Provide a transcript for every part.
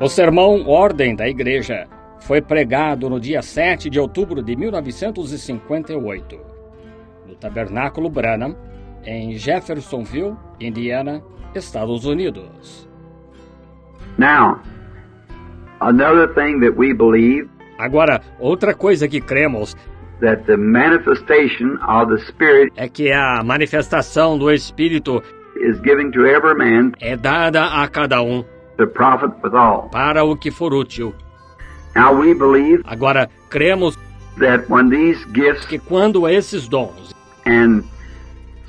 O sermão Ordem da Igreja foi pregado no dia 7 de outubro de 1958, no Tabernáculo Branham, em Jeffersonville, Indiana, Estados Unidos. Now, another thing that we believe Agora, outra coisa que cremos that the manifestation of the Spirit é que a manifestação do Espírito is given to every man é dada a cada um to profit withal. para o que for útil. Now we believe Agora, cremos that when these gifts que quando esses dons and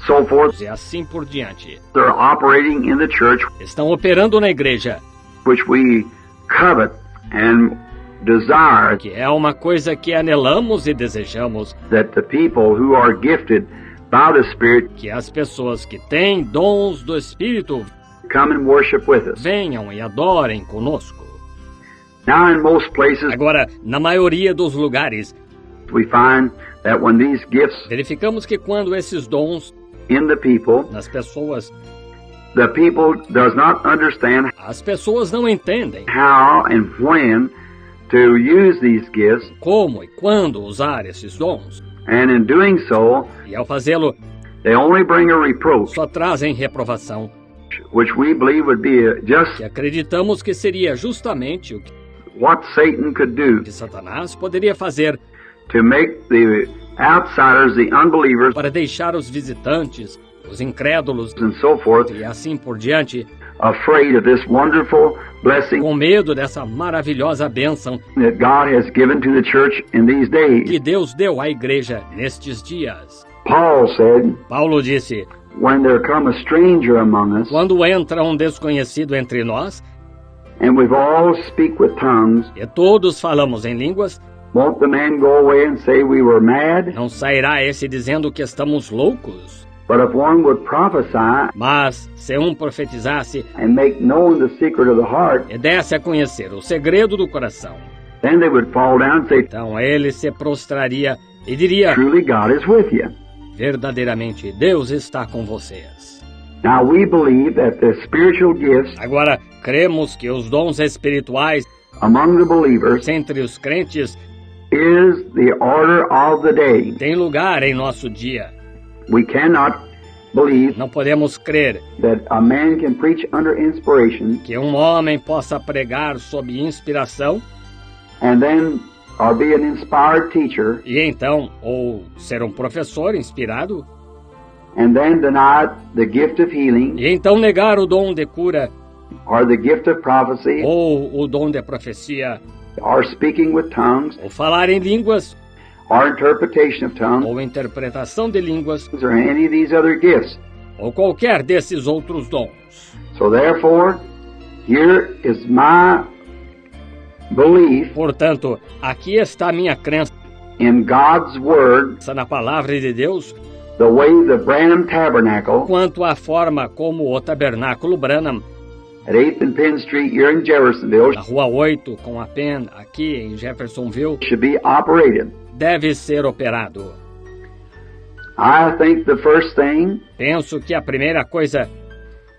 so forth e assim por diante are operating in the church, estão operando na igreja, which we covet and desire, que é uma coisa que anelamos e desejamos, that the people who are gifted by the Spirit que as pessoas que têm dons do Espírito come and worship with us. venham e adorem conosco. Now in most places Agora, na maioria dos lugares, we find that when these gifts verificamos que quando esses dons in the people, nas pessoas, the people does not understand as pessoas não entendem how and when to use these gifts, como e quando usar esses dons. and in doing so, E ao fazê-lo, they only bring a reproach, só trazem reprovação, which we believe would be just que acreditamos que seria justamente o what Satan could do que Satanás poderia fazer to make the outsiders, the unbelievers, para deixar os visitantes, os incrédulos and so forth, e assim por diante, afraid of this wonderful blessing com medo dessa maravilhosa bênção that God has given to the church in these days. que Deus deu à igreja nestes dias. Paul said, Paulo disse: when there come a stranger among us, quando entra um desconhecido entre nós, and we've all speak with tongues, e todos falamos em línguas, won't the man go away and say we were mad? não sairá esse dizendo que estamos loucos? But if one would prophesy Mas, se um profetizasse and make known the secret of the heart, e desse a conhecer o segredo do coração, then they would fall down and say, então ele se prostraria e diria: truly God is with you. verdadeiramente Deus está com vocês. Now we believe that the spiritual gifts Agora, cremos que os dons espirituais among the believers entre os crentes is the order of the day. têm lugar em nosso dia. We cannot believe Não podemos crer that a man can preach under inspiration que um homem possa pregar sob inspiração and then or be an inspired teacher e então, ou ser um professor inspirado, and then deny the gift of healing e então negar o dom de cura or the gift of prophecy ou o dom de profecia, or speaking with tongues ou falar em línguas, or interpretation of tongues ou interpretação de línguas, or any of these other gifts. ou qualquer desses outros dons. So therefore, here is my belief Portanto, aqui está a minha crença in God's Word, na palavra de Deus, the way the Branham Tabernacle quanto à forma como o Tabernáculo Branham, at 8th and Penn Street here in Jeffersonville, na Rua 8, com a Penn, aqui em Jeffersonville, should be operated. deve ser operado. I think the first thing, Penso que a primeira coisa,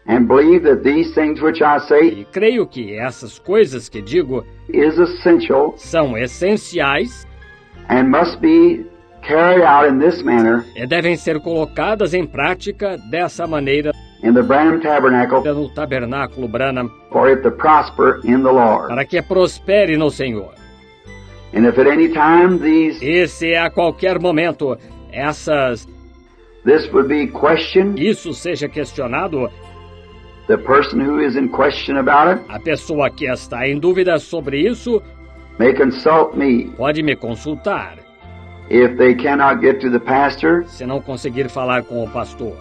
and believe that these things which I say e creio que essas coisas que digo is essential são essenciais and must be carried out in this manner e devem ser colocadas em prática dessa maneira in the Branham Tabernacle no Tabernáculo Branham, for it to prosper in the Lord. para que prospere no Senhor. And if at any time E se a qualquer momento this would be questioned, isso seja questionado, the person who is in question about it a pessoa que está em dúvida sobre isso may consult me. pode me consultar. If they cannot get to the pastor, Se não conseguir falar com o pastor,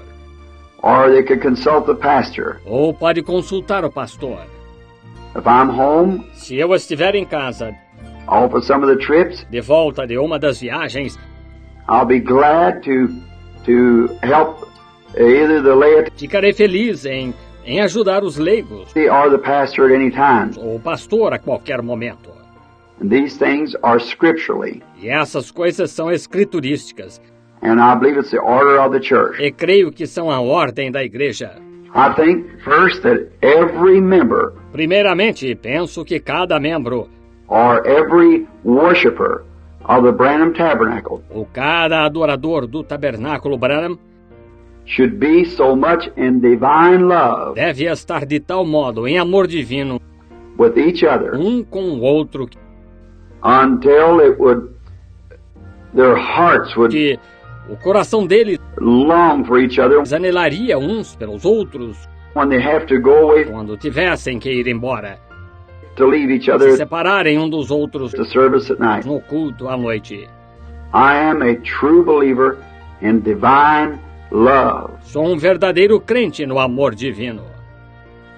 or they could consult the pastor. ou pode consultar o pastor. If I'm home, Se eu estiver em casa, off of some of the trips, de volta de uma das viagens, I'll be glad to help either the laity ficarei feliz em ajudar os leigos or the pastor at any time. ou o pastor a qualquer momento. And these things are scripturally, E essas coisas são escriturísticas, and I believe it's the order of the church. e creio que são a ordem da igreja. I think first that every member Primeiramente, penso que cada membro, or every worshiper of the Branham Tabernacle ou cada adorador do Tabernáculo Branham, should be so much in divine love deve estar de tal modo em amor divino with each other um com o outro until their hearts would que o coração deles long for each other anelaria uns pelos outros when they have to go away quando tivessem que ir embora, to leave each se other separarem um dos outros to service at night. no culto à noite. I am a true believer in divine love. Sou um verdadeiro crente no amor divino.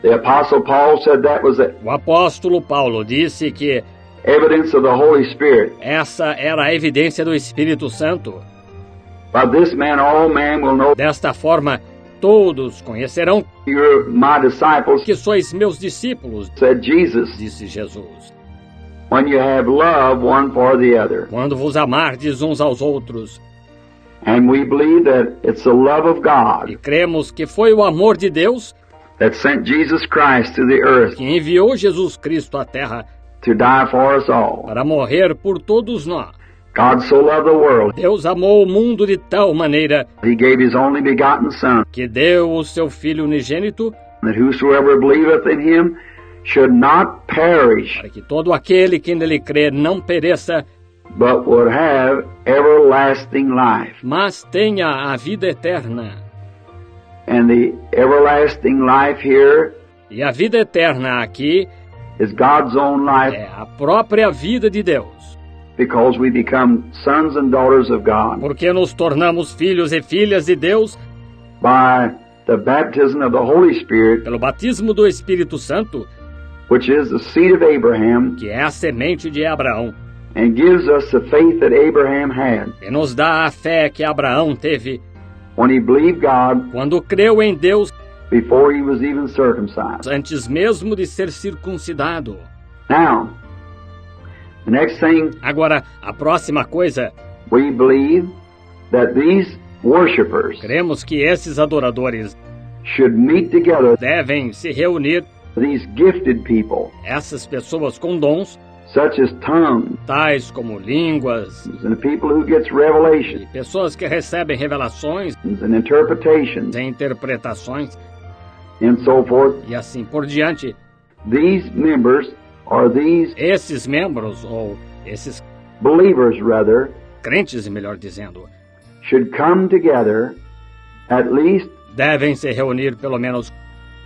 The Apostle Paul said that was the O apóstolo Paulo disse que evidence of the Holy Spirit. essa era a evidência do Espírito Santo. By this man all men will know Desta forma, todos conhecerão you're my disciples, que sois meus discípulos, said Jesus, disse Jesus, when you have love one for the other. quando vos amardes uns aos outros. And we believe that it's the love of E God cremos que foi o amor de Deus that sent Jesus Christ to the earth que enviou Jesus Cristo à terra to die for us all. para morrer por todos nós. God so loved the world, Deus amou o mundo de tal maneira he gave his only begotten Son, que deu o seu Filho unigênito that whosoever believeth in him should not perish, para que todo aquele que nele crê não pereça, but would have everlasting life. mas tenha a vida eterna. And the everlasting life here E a vida eterna aqui is God's own life é a própria vida de Deus, because we become sons and daughters of God porque nos tornamos filhos e filhas de Deus by the baptism of the Holy Spirit, pelo batismo do Espírito Santo, which is the seed of Abraham, que é a semente de Abraão, and gives us the faith that Abraham had e nos dá a fé que Abraão teve when he believed God quando creu em Deus before he was even circumcised. antes mesmo de ser circuncidado. Now, the next thing, Agora, a próxima coisa, we believe that these worshipers cremos que esses adoradores should meet together, devem se reunir, these gifted people, essas pessoas com dons, such as tongues, tais como línguas, and the people who gets revelation e pessoas que recebem revelações and interpretations e interpretações, and so forth. e assim por diante. These members, or these Esses membros, ou esses believers rather, crentes, melhor dizendo, should come together at least devem se reunir pelo menos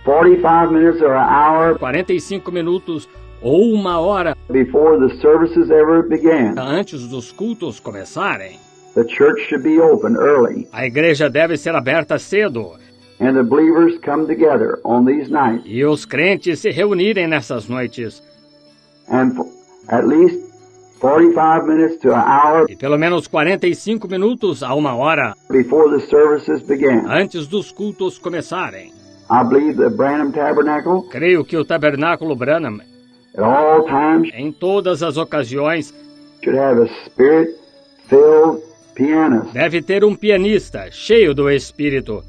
45 minutes or an hour 45 minutos ou uma hora before the services ever began. antes dos cultos começarem. The church should be open early, A igreja deve ser aberta cedo and the believers come together on these nights, e os crentes se reunirem nessas noites. and at least 45 minutes to an hour E pelo menos 45 minutos a uma hora before the services began. antes dos cultos começarem. I believe the Branham Tabernacle, Creio que o Tabernáculo Branham, at all times, em todas as ocasiões, should have a spirit-filled pianist deve ter um pianista cheio do Espírito,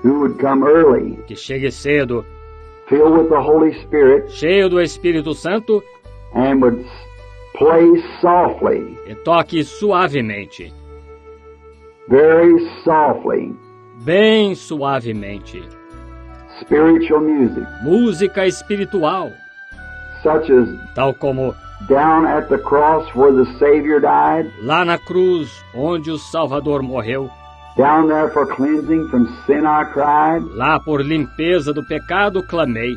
who would come early, que chegue cedo, filled with the Holy Spirit, cheio do Espírito Santo, and would play softly, e toque suavemente, very softly, bem suavemente, spiritual music, música espiritual, such as tal como down at the cross where the Savior died, lá na cruz onde o Salvador morreu, down there for cleansing from sin I cried, lá por limpeza do pecado clamei,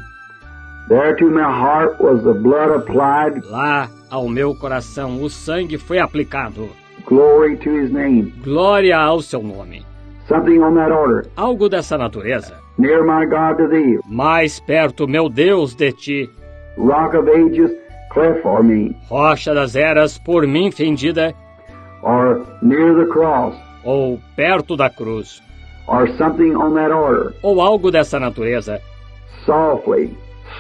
there to my heart was the blood applied, lá ao meu coração o sangue foi aplicado. glory to His name. Glória ao seu nome. Something on that order. Algo dessa natureza. Near my God to thee, Mais perto, meu Deus, de ti, rock of ages, cleft for me, rocha das eras por mim fendida, or near the cross, ou perto da cruz, or something on that order. ou algo dessa natureza. Softly,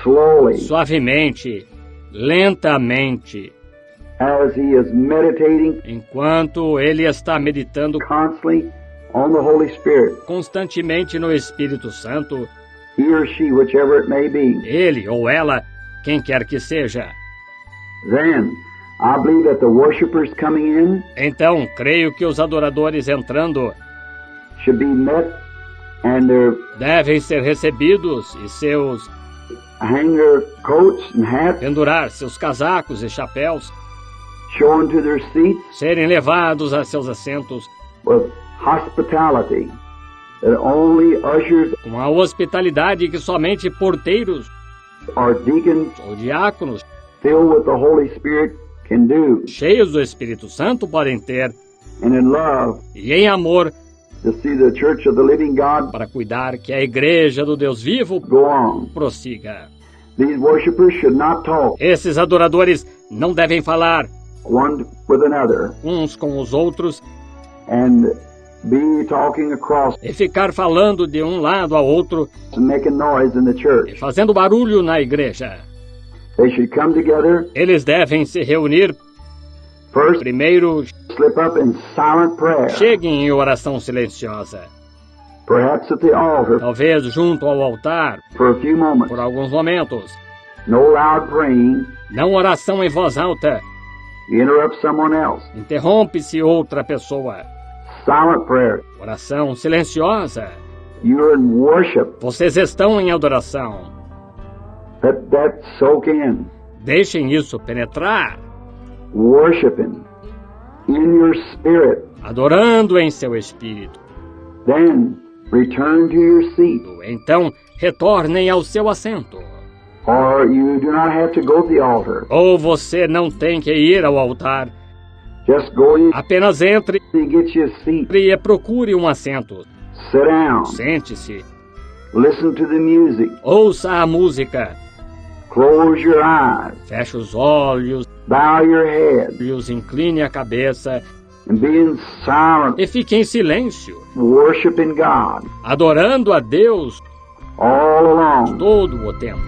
slowly, Suavemente, lentamente, as he is meditating enquanto ele está meditando constantly on the Holy Spirit, constantemente no Espírito Santo, he or she, whichever it may be, ele ou ela, quem quer que seja. then I believe that the worshipers coming in Então, creio que os adoradores entrando should be met and their devem ser recebidos e seus hang their coats and hats, pendurar seus casacos e chapéus, shown to their seats serem levados a seus assentos with hospitality that only ushers com a hospitalidade que somente porteiros or deacons ou diáconos filled with the Holy Spirit can do, cheios do Espírito Santo podem ter, and in love e em amor to see the church of the living God para cuidar que a igreja do Deus vivo go on. prossiga. These worshipers should not talk Esses adoradores não devem falar one with another uns com os outros and be talking across e ficar falando de um lado ao outro and making noise in the e church. fazendo barulho na igreja. They should come together, Eles devem se reunir. first Primeiro, slip up in silent prayer, cheguem em oração silenciosa, perhaps at the altar talvez junto ao altar, for a few moments. por alguns momentos. No loud praying, Não oração em voz alta. you interrupt someone else. Interrompe-se outra pessoa. Silent prayer, Oração silenciosa. you're in worship. Vocês estão em adoração. Let that soak in. Deixem isso penetrar. Worshiping in your spirit. Adorando em seu espírito. Then return to your seat. Então, retornem ao seu assento. Or you do not have to go to the altar. Ou você não tem que ir ao altar. Just go in Apenas entre and get you a seat. e procure um assento. Sit down. Sente-se. Listen to the music. Ouça a música. Close your eyes. Feche os olhos, Bow your head. incline a cabeça And be in silence. e fique em silêncio, Worshiping God adorando a Deus all along. todo o tempo.